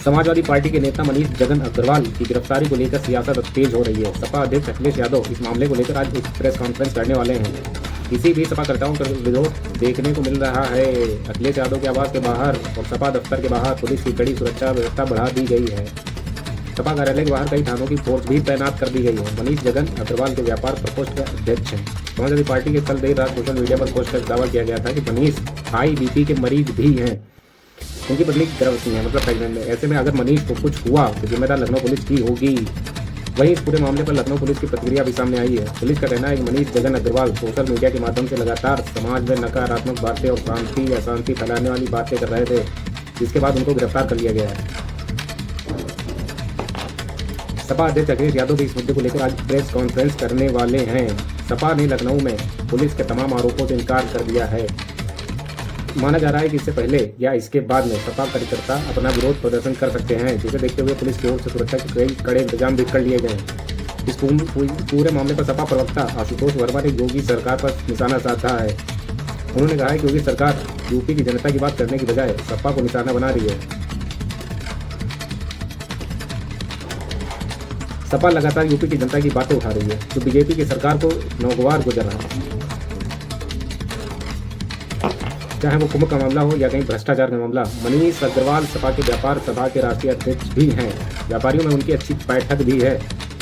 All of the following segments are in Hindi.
समाजवादी पार्टी के नेता मनीष जगन अग्रवाल की गिरफ्तारी को लेकर सियासत तेज हो रही है। सपा अध्यक्ष अखिलेश यादव इस मामले को लेकर आज एक प्रेस कॉन्फ्रेंस करने वाले हैं। इसी बीच सपाकर्ताओं का विरोध देखने को मिल रहा है। अखिलेश यादव के आवास के बाहर और सपा दफ्तर के बाहर पुलिस की कड़ी सुरक्षा व्यवस्था बढ़ा दी गई है। सपा कार्यालय के बाहर कई थानों की फोर्स भी तैनात कर दी गई है। मनीष जगन अग्रवाल के व्यापार प्रकोष्ठ के अध्यक्ष हैं। समाजवादी पार्टी के कल देर रात सोशल मीडिया पर पोस्ट कर दावा किया गया था कि मनीष हाई बीपी के मरीज भी हैं। उनकी पत्नी गर्भवती है, मतलब प्रेग्नेंट है। ऐसे में अगर मनीष को कुछ हुआ तो जिम्मेदार लखनऊ पुलिस की होगी। वहीं इस पूरे मामले पर लखनऊ पुलिस की प्रतिक्रिया भी सामने आई है। पुलिस का कहना है कि मनीष जगन अग्रवाल सोशल मीडिया के माध्यम से लगातार समाज में नकारात्मक बातें और शांति अशांति फैलाने वाली बातें कर रहे थे, जिसके बाद उनको गिरफ्तार कर लिया गया है। सपा अध्यक्ष अखिलेश यादव भी इस मुद्दे को लेकर आज प्रेस कॉन्फ्रेंस करने वाले हैं। सपा ने लखनऊ में पुलिस के तमाम आरोपों से इनकार कर दिया है। माना जा रहा है कि इससे पहले या इसके बाद में सपा कार्यकर्ता अपना विरोध प्रदर्शन कर सकते हैं, जिसे देखते हुए पुलिस की ओर से सुरक्षा के कई कड़े इंतजाम भी कर लिए गए हैं। इस पूरे मामले पर सपा प्रवक्ता आशुतोष वर्मा ने योगी सरकार पर निशाना साधा है। उन्होंने कहा है कि योगी सरकार यूपी की जनता की बात करने की बजाय सपा को निशाना बना रही है। सपा लगातार यूपी की जनता की बातें उठा रही है, जो बीजेपी की सरकार को नागवार गुजर रहा है। चाहे वो कुंभ का मामला हो या कहीं भ्रष्टाचार का मामला। मनीष अग्रवाल सपा के व्यापार सभा के राष्ट्रीय अध्यक्ष भी हैं। व्यापारियों में उनकी अच्छी बैठक भी है।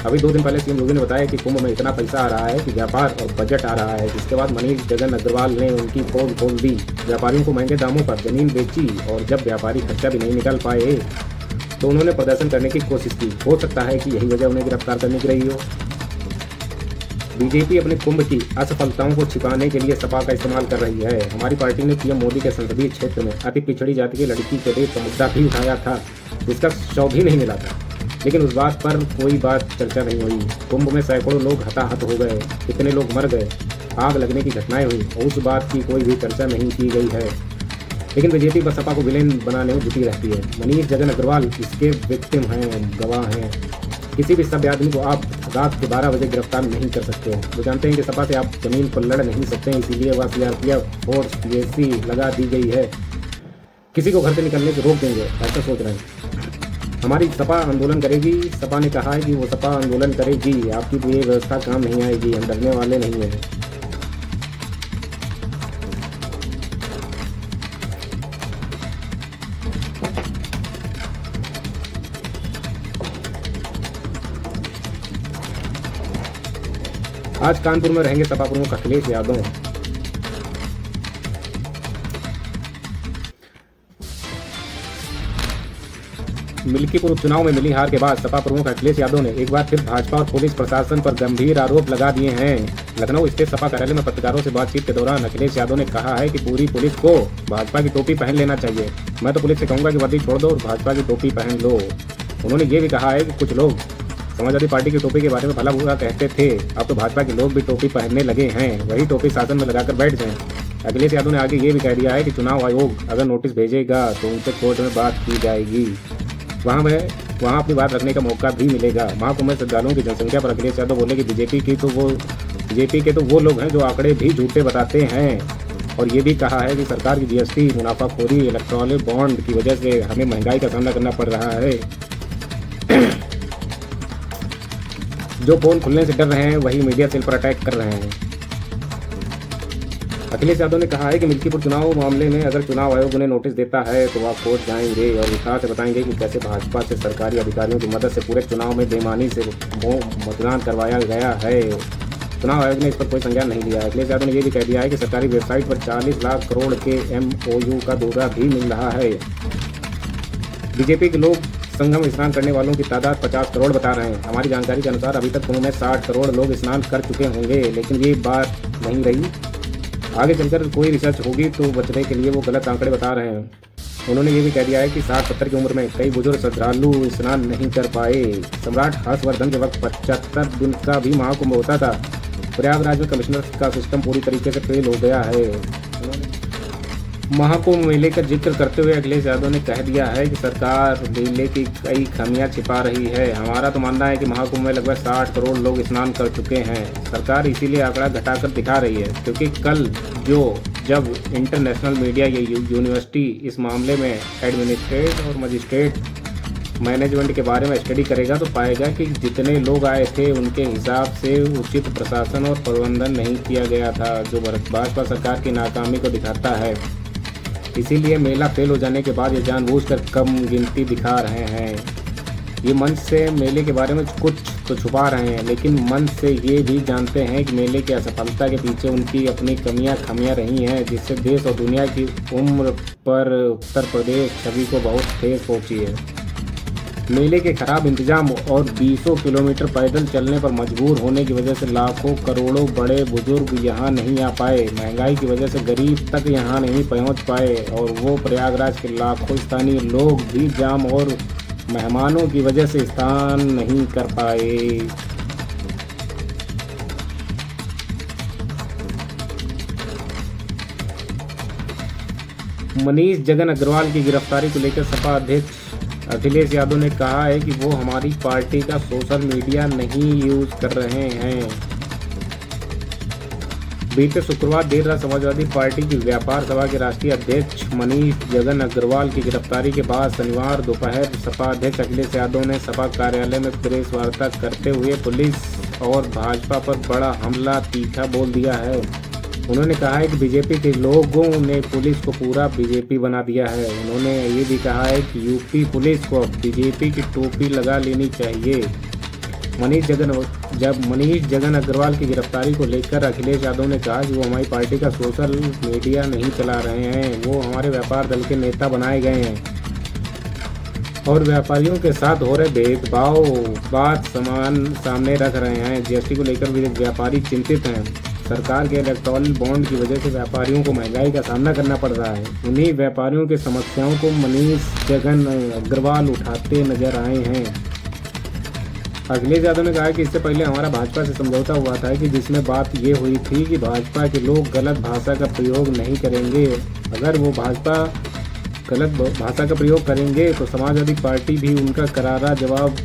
अभी 2 दिन पहले सीएम योगी ने बताया कि कुंभ में इतना पैसा आ रहा है कि व्यापार और बजट आ रहा है, जिसके बाद मनीष जगन अग्रवाल ने उनकी पोल खोल दी। व्यापारियों को महंगे दामों पर जमीन बेची और जब व्यापारी खर्चा भी नहीं निकाल पाए तो उन्होंने प्रदर्शन करने की कोशिश की। हो सकता है कि यही वजह उन्हें गिरफ्तार करने की रही हो। बीजेपी अपने कुंभ की असफलताओं को छिपाने के लिए सपा का इस्तेमाल कर रही है। हमारी पार्टी ने पीएम मोदी के संसदीय क्षेत्र में अति पिछड़ी जाति की लड़की के रेप का मुद्दा भी उठाया था, जिसका शव भी नहीं मिला था, लेकिन उस बात पर कोई बात चर्चा नहीं हुई। कुंभ में सैकड़ों लोग हताहत हो गए, कितने लोग मर गए, आग लगने की घटनाएं हुई और उस बात की कोई भी चर्चा नहीं की गई है। लेकिन बीजेपी बस सपा को विलेन बनाने में जुटी रहती है। मनीष जगन अग्रवाल इसके विक्टिम हैं, गवाह हैं। किसी भी सभ्य आदमी को आप रात के 12 बजे गिरफ्तार नहीं कर सकते। वो जानते हैं कि सपा से आप जमीन पर लड़ नहीं सकते, इसीलिए वह सीआरपीएफ फोर्स पीएसी लगा दी गई है। किसी को घर से निकलने से रोक देंगे, ऐसा सोच रहे हैं। हमारी सपा आंदोलन करेगी। सपा ने कहा है कि वो सपा आंदोलन करेगी। आपकी तो ये व्यवस्था काम नहीं आएगी। हम डरने वाले नहीं हैं। आज कानपुर में रहेंगे सपा प्रमुख अखिलेश यादव। मिल्कीपुर उपचुनाव में मिली हार के बाद सपा प्रमुख अखिलेश यादव ने एक बार फिर भाजपा और पुलिस प्रशासन पर गंभीर आरोप लगा दिए हैं। लखनऊ स्थित सपा कार्यालय में पत्रकारों से बातचीत के दौरान अखिलेश यादव ने कहा है कि पूरी पुलिस को भाजपा की टोपी पहन लेना चाहिए। मैं तो पुलिस से कहूंगा कि वर्दी छोड़ दो और भाजपा की टोपी पहन लो। उन्होंने ये भी कहा है कि कुछ लोग समाजवादी पार्टी की टोपी के बारे में भला बुरा कहते थे, अब तो भाजपा के लोग भी टोपी पहनने लगे हैं। वही टोपी शासन में लगाकर बैठ जाएं। अखिलेश यादव ने आगे ये भी कह दिया है कि चुनाव आयोग अगर नोटिस भेजेगा तो उनसे कोर्ट में बात की जाएगी। वहाँ अपनी बात रखने का मौका भी मिलेगा। महाकुंभ में श्रद्धालुओं की जनसंख्या पर अखिलेश यादव बोले कि बीजेपी के तो वो लोग हैं जो आंकड़े भी झूठे बताते हैं। और ये भी कहा है कि सरकार की जीएसटी, मुनाफाखोरी, इलेक्ट्रॉनिक बॉन्ड की वजह से हमें महंगाई का सामना करना पड़ रहा है। जो फोन खुलने से डर रहे हैं वही मीडिया सेल पर अटैक कर रहे हैं। अखिलेश यादव ने कहा है कि मिल्कीपुर चुनाव मामले में अगर चुनाव आयोग उन्हें नोटिस देता है तो वह कोर्ट जाएंगे और विस्तार से बताएंगे कि कैसे भाजपा से सरकारी अधिकारियों की मदद से पूरे चुनाव में बेईमानी से मतदान करवाया गया है। चुनाव आयोग ने इस पर कोई संज्ञान नहीं लिया है। अखिलेश यादव ने यह भी कह दिया है कि सरकारी वेबसाइट पर 40 लाख करोड़ के MOU का दौरा भी मिल रहा है। बीजेपी के लोग संगम स्नान करने वालों की तादाद 50 करोड़ बता रहे हैं। हमारी जानकारी के अनुसार अभी तक कुंभ में 60 करोड़ लोग स्नान कर चुके होंगे, लेकिन ये बात नहीं रही। आगे चलकर कोई रिसर्च होगी तो बचने के लिए वो गलत आंकड़े बता रहे हैं। उन्होंने ये भी कह दिया है कि 60-70 की उम्र में कई बुजुर्ग श्रद्धालु स्नान नहीं कर पाए। सम्राट हर्षवर्धन के वक्त 75 दिन का भी महाकुंभ होता था। प्रयागराज में कमिश्नर का सिस्टम पूरी तरीके से फेल हो गया है। महाकुंभ मेले का जिक्र करते हुए अखिलेश यादव ने कह दिया है कि सरकार मेले की कई खामियां छिपा रही है। हमारा तो मानना है कि महाकुंभ में लगभग 60 करोड़ लोग स्नान कर चुके हैं। सरकार इसीलिए आंकड़ा घटाकर दिखा रही है, क्योंकि कल जब इंटरनेशनल मीडिया या यूनिवर्सिटी इस मामले में एडमिनिस्ट्रेट और मजिस्ट्रेट मैनेजमेंट के बारे में स्टडी करेगा तो पाएगा कि जितने लोग आए थे उनके हिसाब से उचित प्रशासन और प्रबंधन नहीं किया गया था, जो भाजपा सरकार की नाकामी को दिखाता है। इसीलिए मेला फेल हो जाने के बाद ये जानबूझकर कम गिनती दिखा रहे हैं। ये मंच से मेले के बारे में कुछ तो छुपा रहे हैं, लेकिन मन से ये भी जानते हैं कि मेले की असफलता के पीछे उनकी अपनी खामियां रही हैं, जिससे देश और दुनिया की उम्र पर उत्तर प्रदेश छवि को बहुत ठेस पहुंची है। मेले के खराब इंतजाम और 20 किलोमीटर पैदल चलने पर मजबूर होने की वजह से लाखों करोड़ों बड़े बुजुर्ग यहाँ नहीं आ पाए। महंगाई की वजह से गरीब तक यहाँ नहीं पहुँच पाए और वो प्रयागराज के लाखों स्थानीय लोग भी जाम और मेहमानों की वजह से स्नान नहीं कर पाए। मनीष जगन अग्रवाल की गिरफ्तारी को लेकर सपा अध्यक्ष अखिलेश यादव ने कहा है कि वो हमारी पार्टी का सोशल मीडिया नहीं यूज कर रहे हैं। बीते शुक्रवार देर रात समाजवादी पार्टी की व्यापार सभा के राष्ट्रीय अध्यक्ष मनीष जगन अग्रवाल की गिरफ्तारी के बाद शनिवार दोपहर सपा अध्यक्ष अखिलेश यादव ने सपा कार्यालय में प्रेस वार्ता करते हुए पुलिस और भाजपा पर बड़ा हमला तीखा बोल दिया है। उन्होंने कहा है कि बीजेपी के लोगों ने पुलिस को पूरा बीजेपी बना दिया है। उन्होंने ये भी कहा है कि यूपी पुलिस को बीजेपी की टोपी लगा लेनी चाहिए। जब मनीष जगन अग्रवाल की गिरफ्तारी को लेकर अखिलेश यादव ने कहा कि वो हमारी पार्टी का सोशल मीडिया नहीं चला रहे हैं, वो हमारे व्यापार दल के नेता बनाए गए हैं और व्यापारियों के साथ हो रहे भेदभाव बात सामने रख रहे हैं। जीएसटी को लेकर भी व्यापारी चिंतित हैं। सरकार के इलेक्टोरल बॉन्ड की वजह से व्यापारियों को महंगाई का सामना करना पड़ रहा है। उन्हीं व्यापारियों की समस्याओं को मनीष जगन अग्रवाल उठाते नजर आए हैं। अखिलेश यादव ने कहा कि इससे पहले हमारा भाजपा से समझौता हुआ था कि जिसमें बात ये हुई थी कि भाजपा के लोग गलत भाषा का प्रयोग नहीं करेंगे। अगर वो भाजपा गलत भाषा का प्रयोग करेंगे तो समाजवादी पार्टी भी उनका करारा जवाब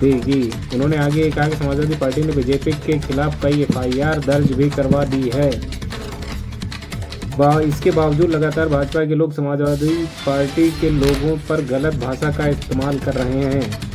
देगी। उन्होंने आगे कहा कि समाजवादी पार्टी ने बीजेपी के खिलाफ कई FIR दर्ज भी करवा दी है। इसके बावजूद लगातार भाजपा के लोग समाजवादी पार्टी के लोगों पर गलत भाषा का इस्तेमाल कर रहे हैं।